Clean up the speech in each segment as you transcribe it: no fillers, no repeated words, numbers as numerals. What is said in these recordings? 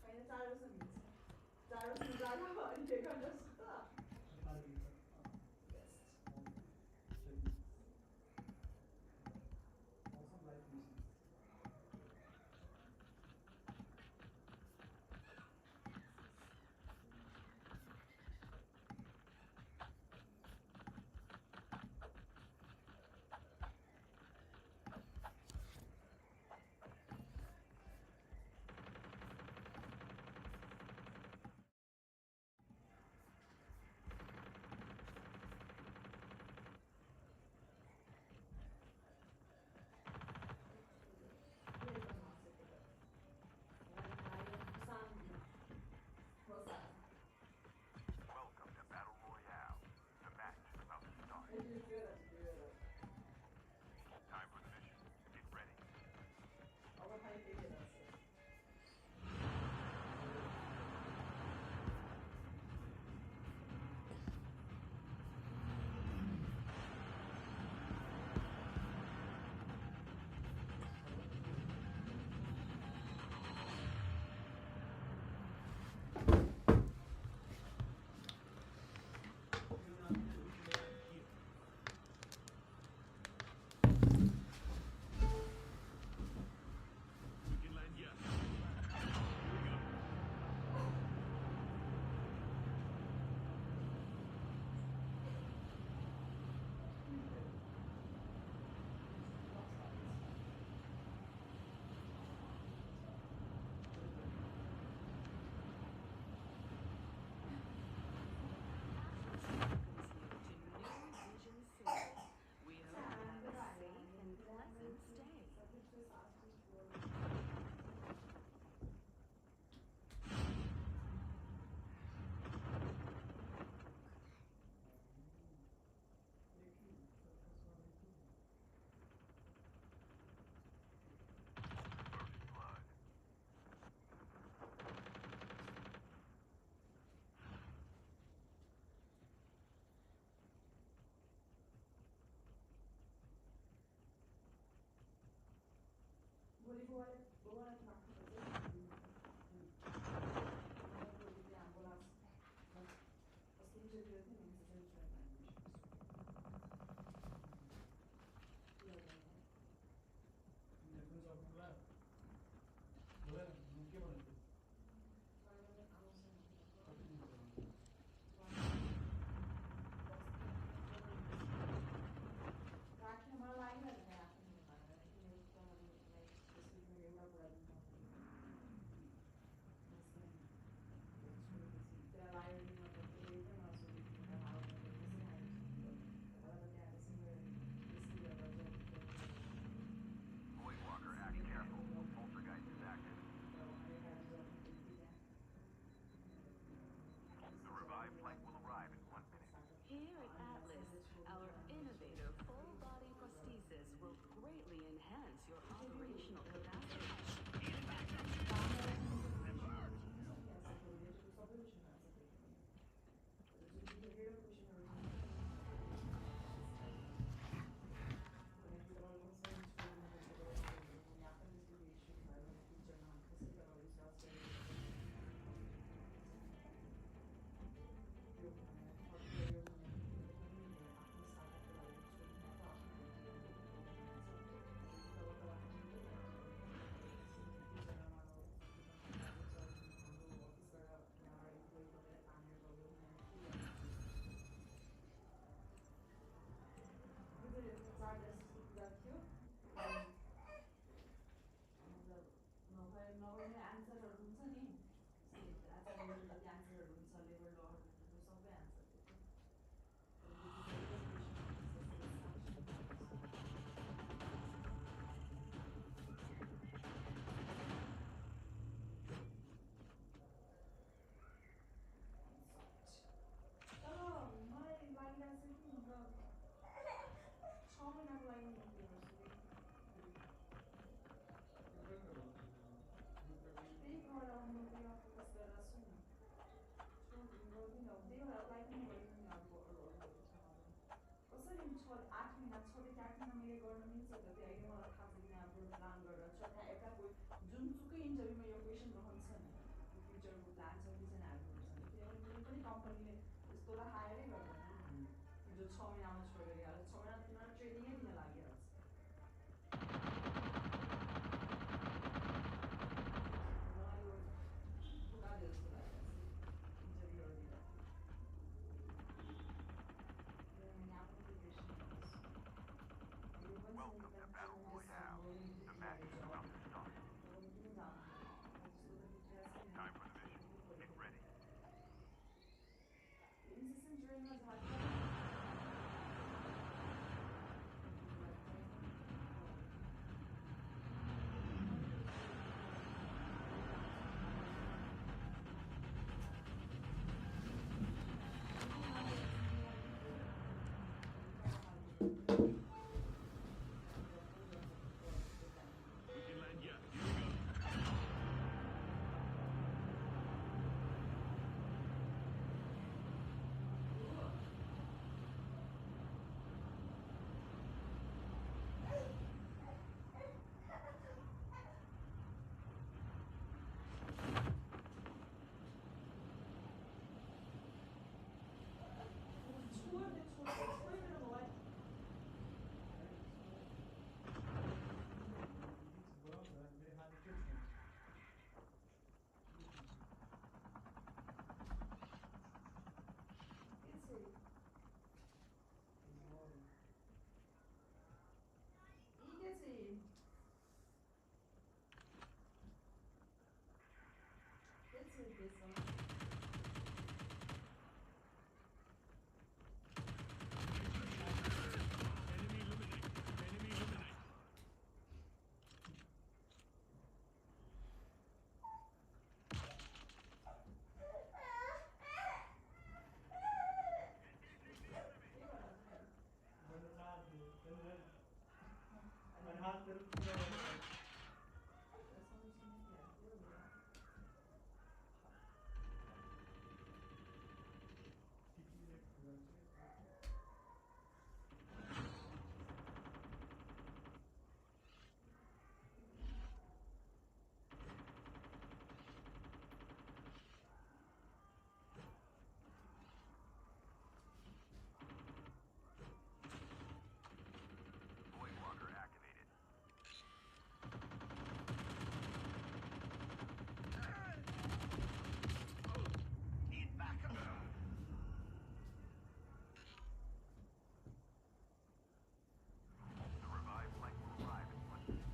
Kayaknya taruh semis. Taruh sementara dia kan dah suka. Welcome to Battle Royale. The match is about to start. Time for the mission. Get ready. We can land, yes. Here we go. We hope you have a safe and pleasant stay. First blood. भोलि बुवालाई राख्नुपर्छ ambulance अस्ति interview थियो नि राख्ने मलाई लागिरहेको छ राख्ने भनेर किनकि तपाईँलाई त्यसको एउटा कुरा दिन त्यहाँ लाग्यो कि मतलब एकदम नसुविधा त्यहाँ Voidwalker, act careful. Poltergeist is active. The revived flight will arrive in 1 minute. Here at Atlas, our innovative full-body prosthesis will greatly enhance your operational capacity. नभए आन्सरहरू हुन्छ नि आचार्यहरू जति आन्सरहरू हुन्छ लेबर ल सबै आन्सर तर मलाई लागिरहेको छ कि 6 महिनाको लागि त्यही घर आउनु त्यही अफिस गरेर सुन गर्दिनँ त्यही भएर अप्लाई पनि गरिदिनु अब कसरी 8 महिना 6 देखि 8 महिना मैले गर्न मिल्छ त त्यो अहिले मलाई थाहा छ We can land here. Here we go. Enemy eliminate. Enemy eliminate. Void walker activated. The revived flight will arrive in 1 minute.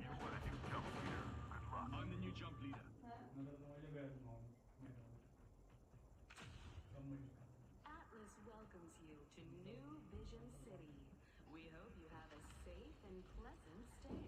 You want a new jump leader? Good luck. I'm the new jump leader. Atlas welcomes you to New Vision City. We hope you have a safe and pleasant stay.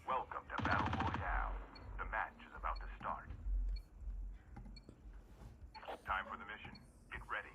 Welcome to Battle Royale. The match is about to start. Time for the mission. Get ready.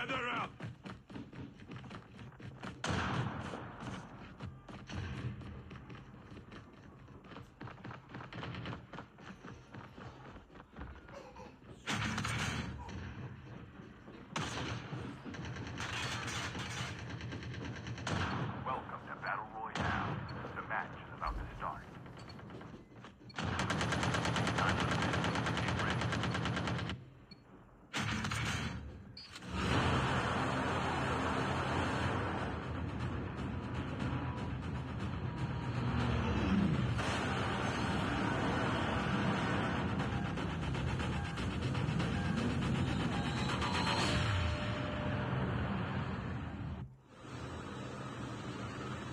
Gather up! Welcome to Battle Royale. The match is about to start. Time to get ready.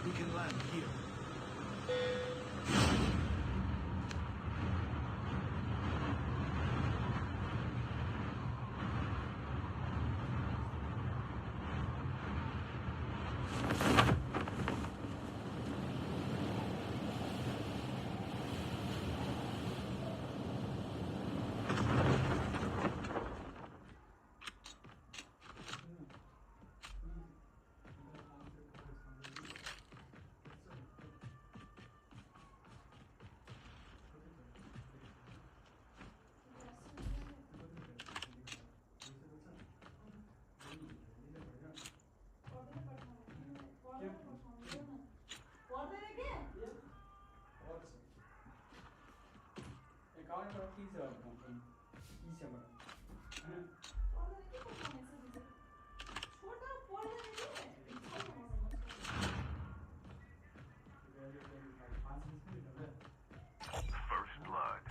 We can land here. First blood.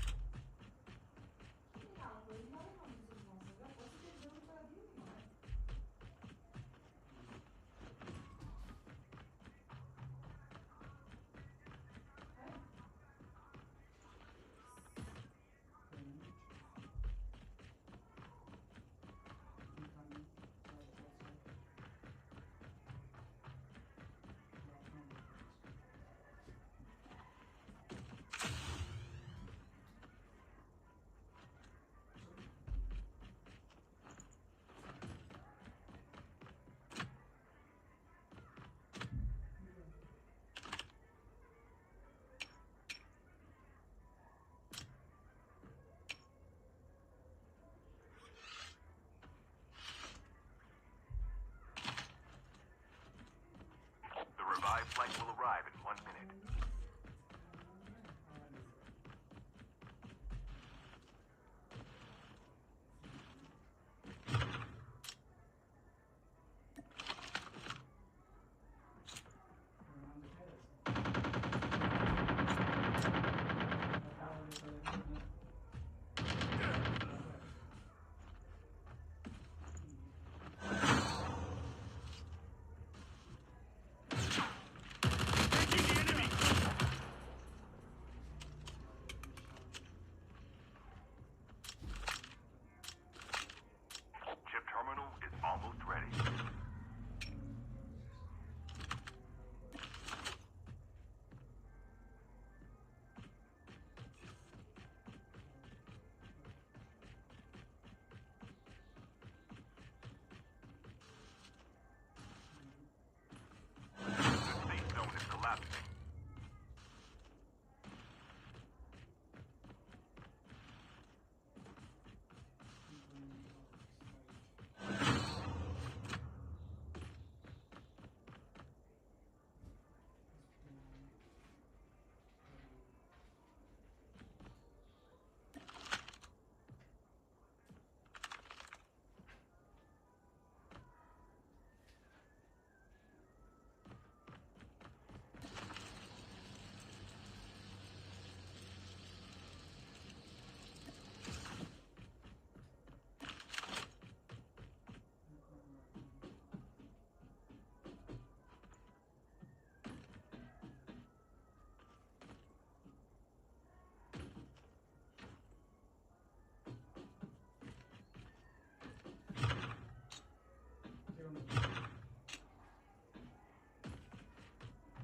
The revived flight will arrive in 1 minute. Engaging the enemy! Chip terminal is almost ready. The safe zone is collapsing.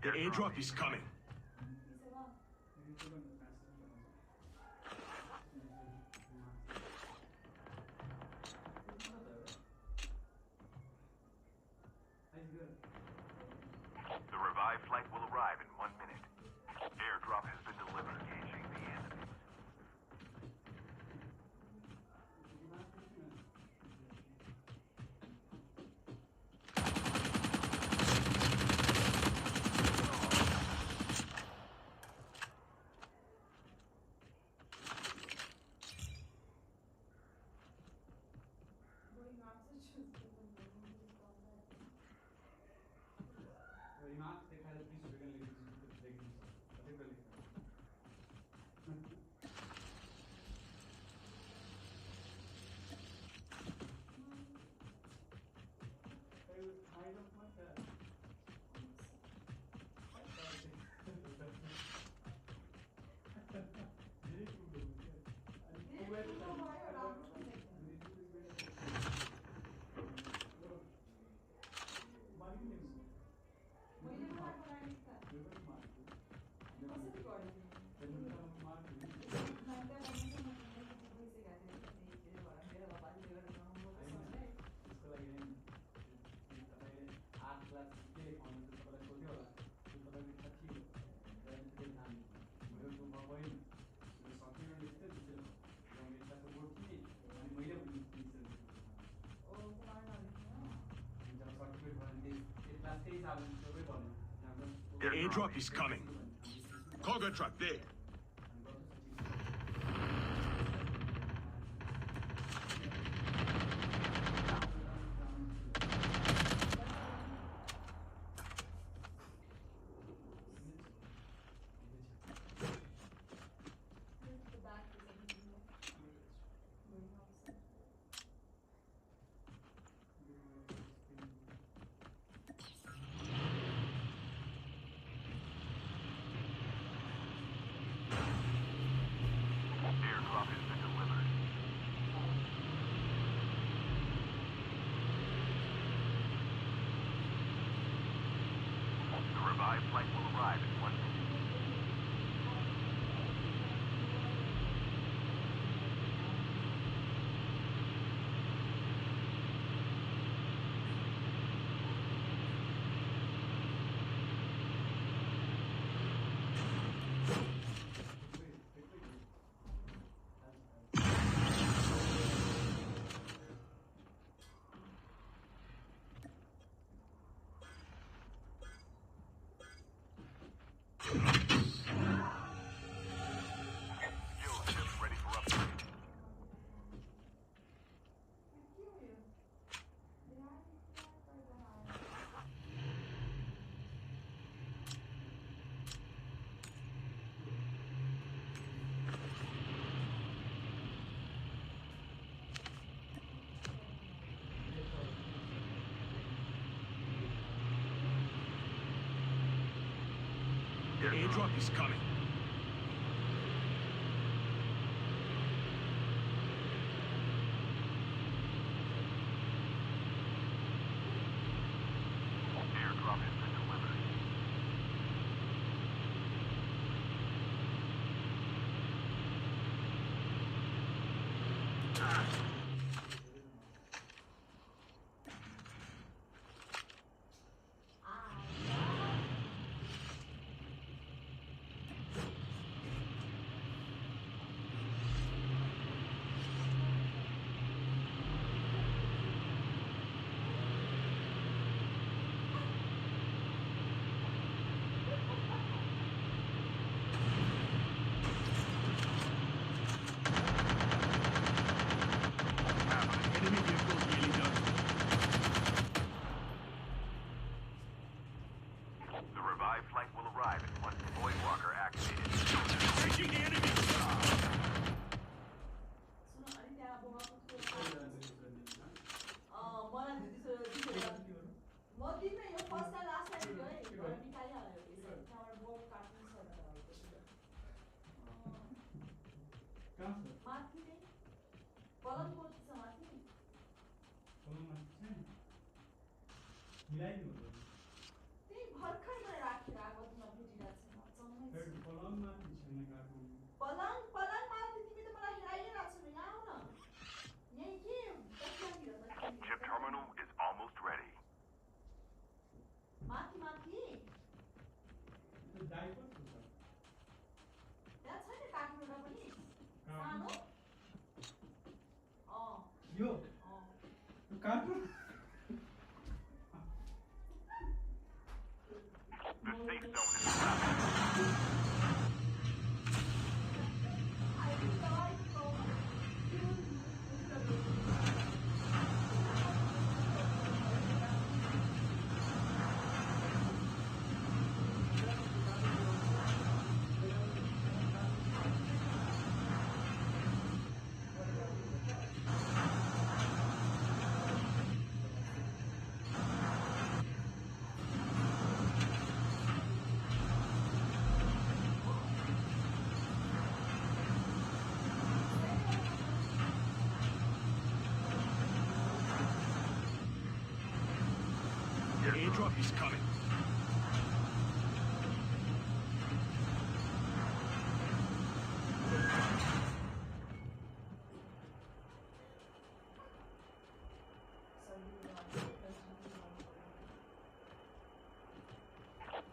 The airdrop is coming. Ima देखाएर 30 रुपैयाँ लेखिदिन्छ कति बेला लेख्छ Kind of like that. The airdrop is coming. Cargo truck there. Airdrop has been delivered. The revived flight will arrive in 1 minute. Skill ship ready for upgrade. The airdrop is coming. Airdrop has been delivered. Enemy vehicles nearly done. The revived flight will arrive in 1 minute. Voidwalker activated. Taking the enemy. कहाँ छ माथि नै पलङ board छ माथि पलङमा छैन मिलाइदिनु पर्यो त्यही भर्खर मैले राखेर आगोमा भेटिरहेको छ मजामै फेरि पलङमा छैन काट्नु पलङ माथि तिमी त मलाई हेराइरहेको छौ यहाँ आउ न यही के दक्षिणतिर Chip terminal is almost ready. माथि त्यो डाइपर छ त त्यहाँ छैन काट्नुरा पनि सानो यो काट्नु The safe zone is collapsing. airdrop is coming.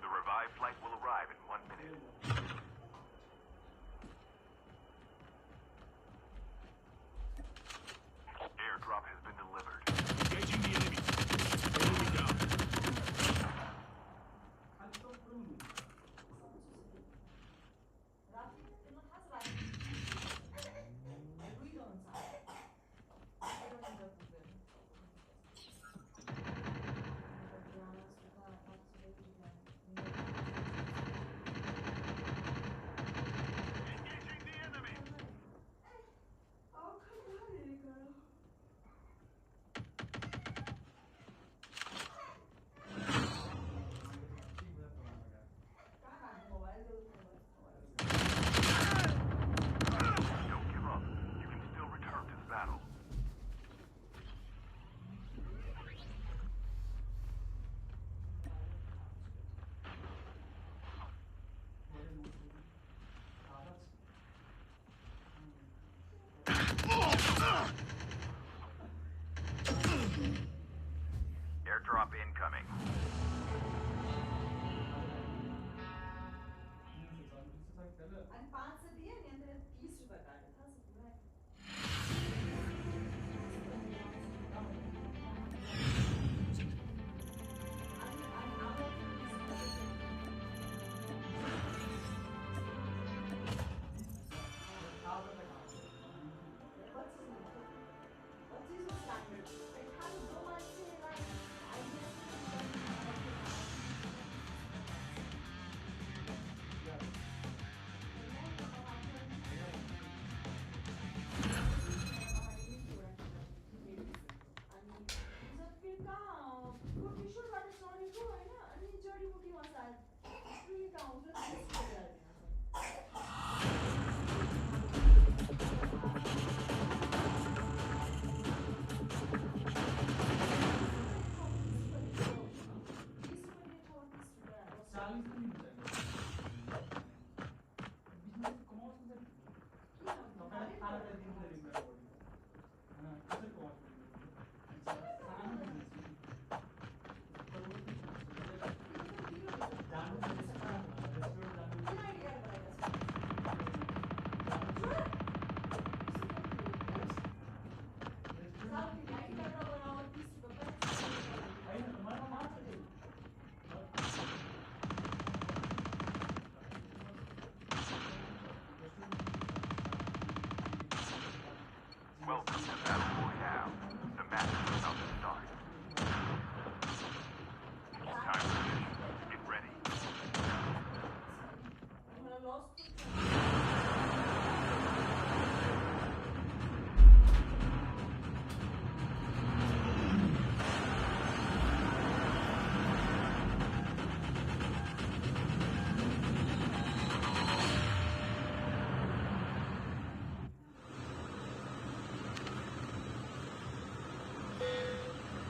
The revived flight will arrive in 1 minute. Airdrop has been delivered. Engaging the enemy. Enemy down. I'm so prune. Rafi, it not has Rafi. We don't have. I don't know what to do. Engaging the enemy. Oh, come on, here, girl. Don't give up. You can still return to the battle. Airdrop incoming. आणि 5 दिए आणि अंदर 30 रुपये काढले था असं पुरा आहे. Welcome to Battle Royale. The match is about to start. Time for mission. Get ready.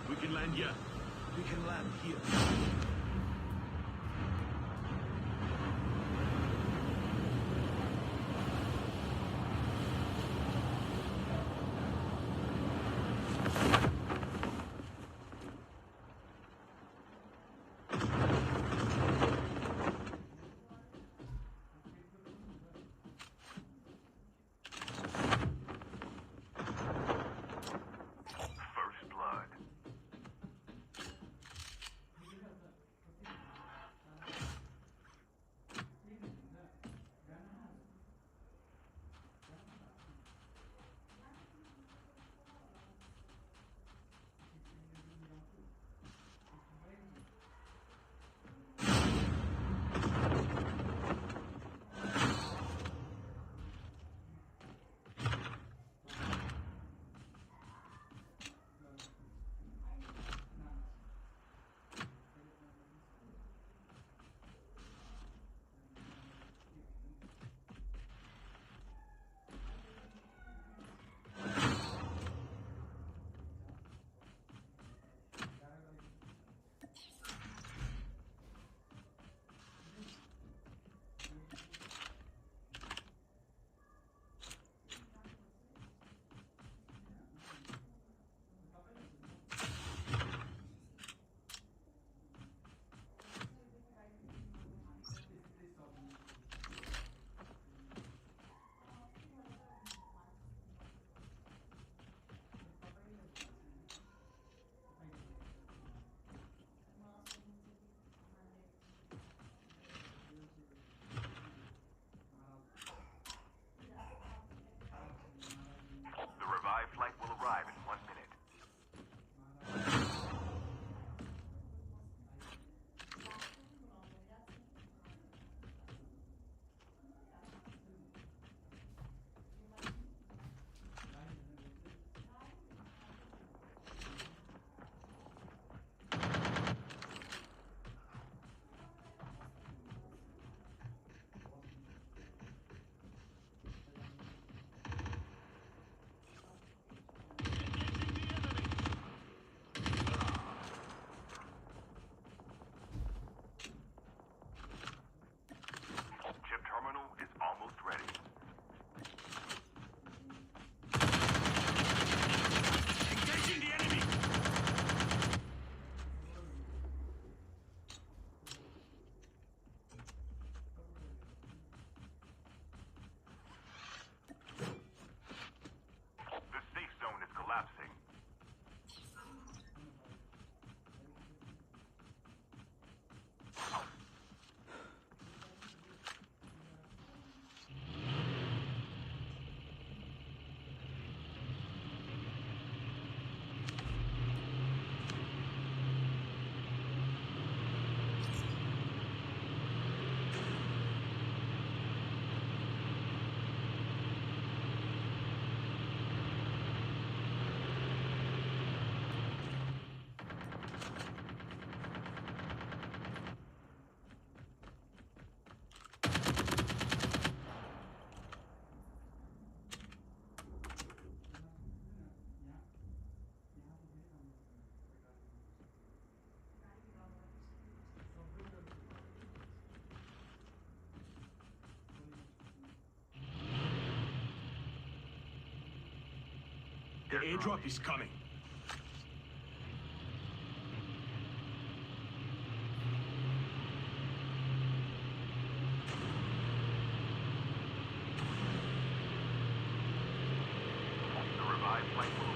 We can land here. We can land here. First blood. The airdrop is coming. The revived flight will